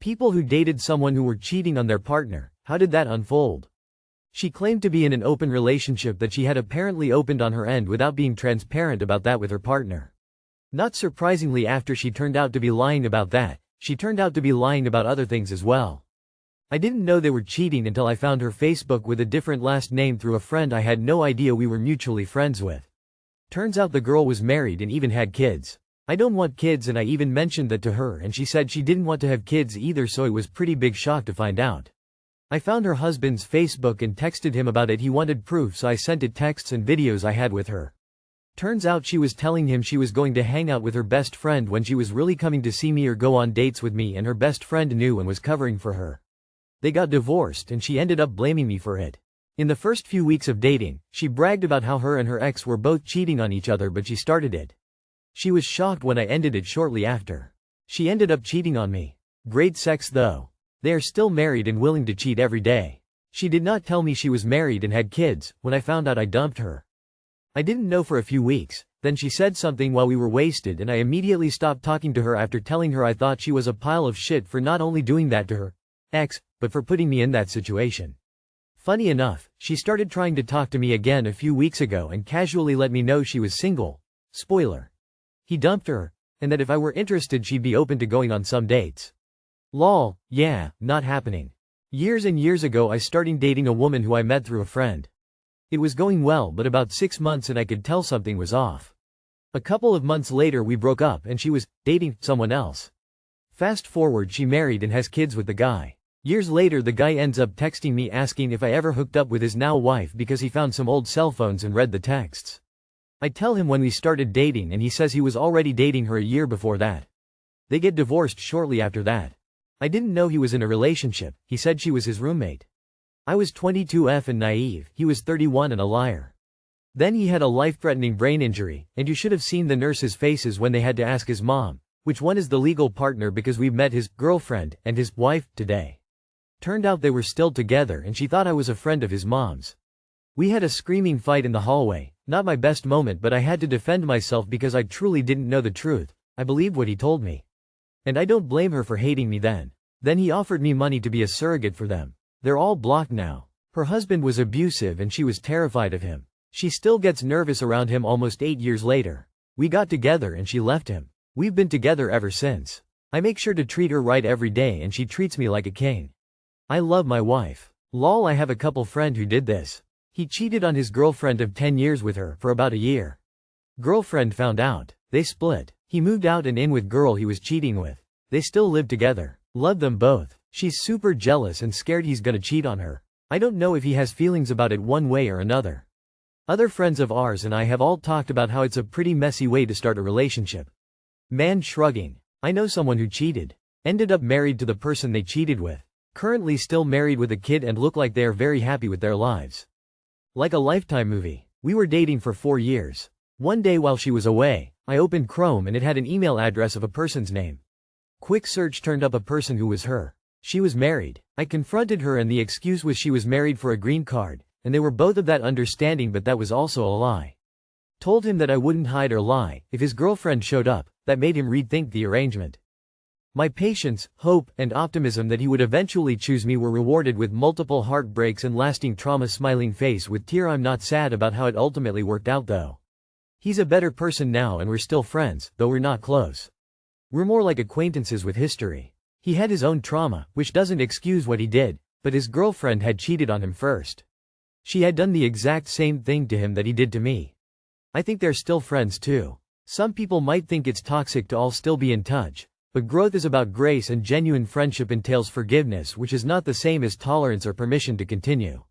People who dated someone who were cheating on their partner, how did that unfold? She claimed to be in an open relationship that she had apparently opened on her end without being transparent about that with her partner. Not surprisingly, after she turned out to be lying about that, she turned out to be lying about other things as well. I didn't know they were cheating until I found her Facebook with a different last name through a friend I had no idea we were mutually friends with. Turns out the girl was married and even had kids. I don't want kids, and I even mentioned that to her, and she said she didn't want to have kids either, so it was pretty big shock to find out. I found her husband's Facebook and texted him about it. He wanted proof, so I sent it texts and videos I had with her. Turns out she was telling him she was going to hang out with her best friend when she was really coming to see me or go on dates with me, and her best friend knew and was covering for her. They got divorced and she ended up blaming me for it. In the first few weeks of dating, she bragged about how her and her ex were both cheating on each other, but she started it. She was shocked when I ended it shortly after. She ended up cheating on me. Great sex though. They are still married and willing to cheat every day. She did not tell me she was married and had kids. When I found out, I dumped her. I didn't know for a few weeks, then she said something while we were wasted and I immediately stopped talking to her after telling her I thought she was a pile of shit for not only doing that to her ex, but for putting me in that situation. Funny enough, she started trying to talk to me again a few weeks ago and casually let me know she was single. Spoiler. He dumped her, and that if I were interested she'd be open to going on some dates. Lol, yeah, not happening. Years and years ago I started dating a woman who I met through a friend. It was going well, but about 6 months and I could tell something was off. A couple of months later we broke up and she was dating someone else. Fast forward, she married and has kids with the guy. Years later the guy ends up texting me asking if I ever hooked up with his now wife because he found some old cell phones and read the texts. I tell him when we started dating and he says he was already dating her a year before that. They get divorced shortly after that. I didn't know he was in a relationship. He said she was his roommate. I was 22F and naive, he was 31 and a liar. Then he had a life-threatening brain injury, and you should have seen the nurses' faces when they had to ask his mom, which one is the legal partner, because we met his girlfriend and his wife today. Turned out they were still together and she thought I was a friend of his mom's. We had a screaming fight in the hallway, not my best moment, but I had to defend myself because I truly didn't know the truth. I believed what he told me. And I don't blame her for hating me then. Then he offered me money to be a surrogate for them. They're all blocked now. Her husband was abusive and she was terrified of him. She still gets nervous around him almost 8 years later. We got together and she left him. We've been together ever since. I make sure to treat her right every day and she treats me like a king. I love my wife. Lol, I have a couple friend who did this. He cheated on his girlfriend of 10 years with her for about a year. Girlfriend found out. They split. He moved out and in with girl he was cheating with. They still live together. Love them both. She's super jealous and scared he's gonna cheat on her. I don't know if he has feelings about it one way or another. Other friends of ours and I have all talked about how it's a pretty messy way to start a relationship. Man shrugging. I know someone who cheated. Ended up married to the person they cheated with. Currently still married with a kid and look like they are very happy with their lives. Like a Lifetime movie. We were dating for 4 years. One day while she was away, I opened Chrome and it had an email address of a person's name. Quick search turned up a person who was her. She was married. I confronted her and the excuse was she was married for a green card, and they were both of that understanding, but that was also a lie. Told him that I wouldn't hide or lie if his girlfriend showed up. That made him rethink the arrangement. My patience, hope, and optimism that he would eventually choose me were rewarded with multiple heartbreaks and lasting trauma. Smiling face with tear. I'm not sad about how it ultimately worked out though. He's a better person now and we're still friends, though we're not close. We're more like acquaintances with history. He had his own trauma, which doesn't excuse what he did, but his girlfriend had cheated on him first. She had done the exact same thing to him that he did to me. I think they're still friends too. Some people might think it's toxic to all still be in touch. But growth is about grace and genuine friendship entails forgiveness, which is not the same as tolerance or permission to continue.